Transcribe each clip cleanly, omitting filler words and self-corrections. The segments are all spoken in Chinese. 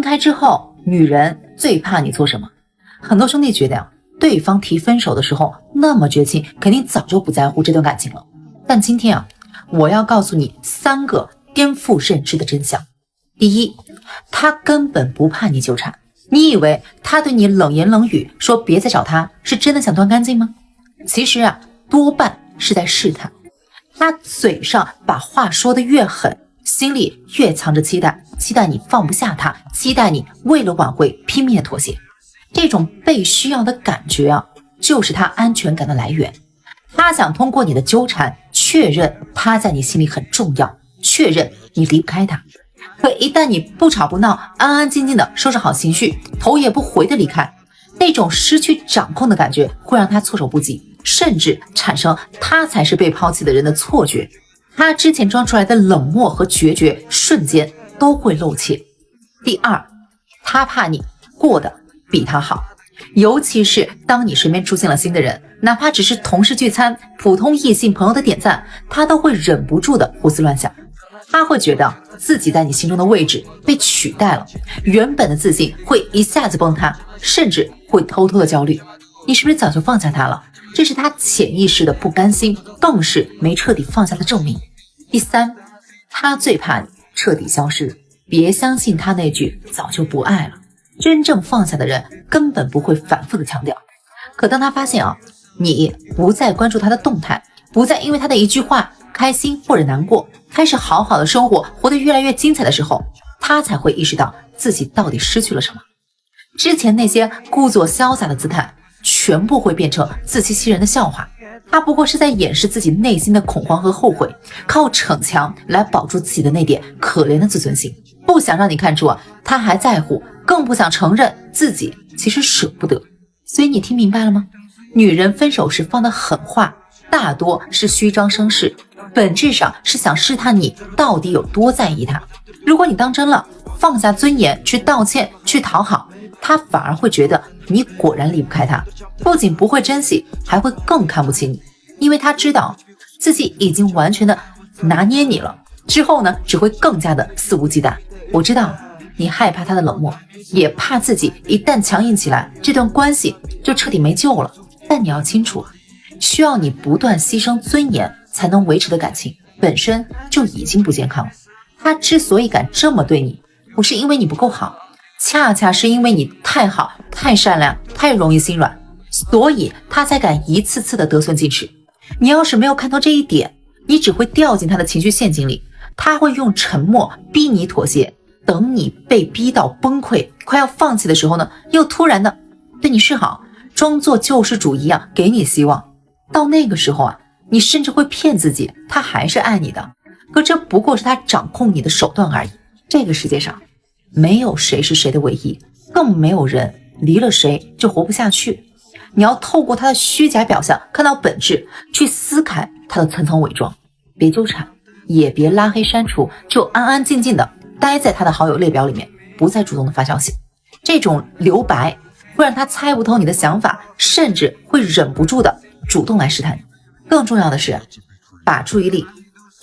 开之后，女人最怕你做什么？很多兄弟觉得呀，对方提分手的时候那么绝情，肯定早就不在乎这段感情了。但今天啊，我要告诉你3个颠覆认知的真相。第一，他根本不怕你纠缠。你以为他对你冷言冷语说别再找他，是真的想断干净吗？其实啊，多半是在试探。他嘴上把话说得越狠，心里越藏着期待，期待你放不下他，期待你为了挽回拼命的妥协。这种被需要的感觉啊，就是他安全感的来源。他想通过你的纠缠确认他在你心里很重要，确认你离不开他。可一旦你不吵不闹，安安静静的收拾好情绪，头也不回的离开，那种失去掌控的感觉会让他措手不及，甚至产生他才是被抛弃的人的错觉。他之前装出来的冷漠和决绝瞬间都会露怯。第二，他怕你过得比他好，尤其是当你身边出现了新的人，哪怕只是同事聚餐、普通异性朋友的点赞，他都会忍不住的胡思乱想。他会觉得自己在你心中的位置被取代了，原本的自信会一下子崩塌，甚至会偷偷的焦虑。你是不是早就放下他了？这是他潜意识的不甘心，更是没彻底放下的证明。第三，他最怕你彻底消失。别相信他那句早就不爱了，真正放下的人根本不会反复的强调。可当他发现啊，你不再关注他的动态，不再因为他的一句话开心或者难过，开始好好的生活，活得越来越精彩的时候，他才会意识到自己到底失去了什么。之前那些故作潇洒的姿态全部会变成自欺欺人的笑话。他不过是在掩饰自己内心的恐慌和后悔，靠逞强来保住自己的那点可怜的自尊心，不想让你看出他还在乎，更不想承认自己其实舍不得。所以你听明白了吗？女人分手时放的狠话大多是虚张声势，本质上是想试探你到底有多在意他。如果你当真了，放下尊严去道歉去讨好，他反而会觉得你果然离不开他，不仅不会珍惜，还会更看不起你。因为他知道自己已经完全的拿捏你了，之后呢，只会更加的肆无忌惮。我知道你害怕他的冷漠，也怕自己一旦强硬起来，这段关系就彻底没救了。但你要清楚，需要你不断牺牲尊严才能维持的感情本身就已经不健康了。他之所以敢这么对你，不是因为你不够好，恰恰是因为你太好、太善良、太容易心软，所以他才敢一次次的得寸进尺。你要是没有看透这一点，你只会掉进他的情绪陷阱里，他会用沉默逼你妥协，等你被逼到崩溃快要放弃的时候呢，又突然的对你示好，装作救世主一样给你希望。到那个时候啊，你甚至会骗自己他还是爱你的，可这不过是他掌控你的手段而已。这个世界上没有谁是谁的唯一，更没有人离了谁就活不下去。你要透过他的虚假表象看到本质，去撕开他的层层伪装。别纠缠，也别拉黑删除，就安安静静的待在他的好友列表里面，不再主动的发消息。这种留白会让他猜不透你的想法，甚至会忍不住的主动来试探你。更重要的是，把注意力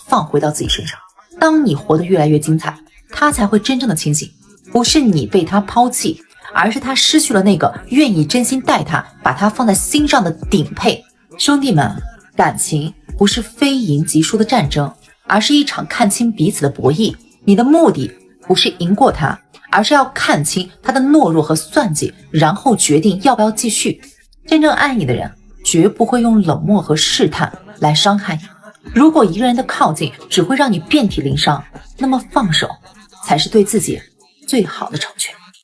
放回到自己身上。当你活得越来越精彩，他才会真正的清醒。不是你被他抛弃，而是他失去了那个愿意真心待他，把他放在心上的顶配。兄弟们，感情不是非赢即输的战争，而是一场看清彼此的博弈。你的目的不是赢过他，而是要看清他的懦弱和算计，然后决定要不要继续。真正爱你的人绝不会用冷漠和试探来伤害你。如果一个人的靠近只会让你遍体鳞伤，那么放手才是对自己最好的成全。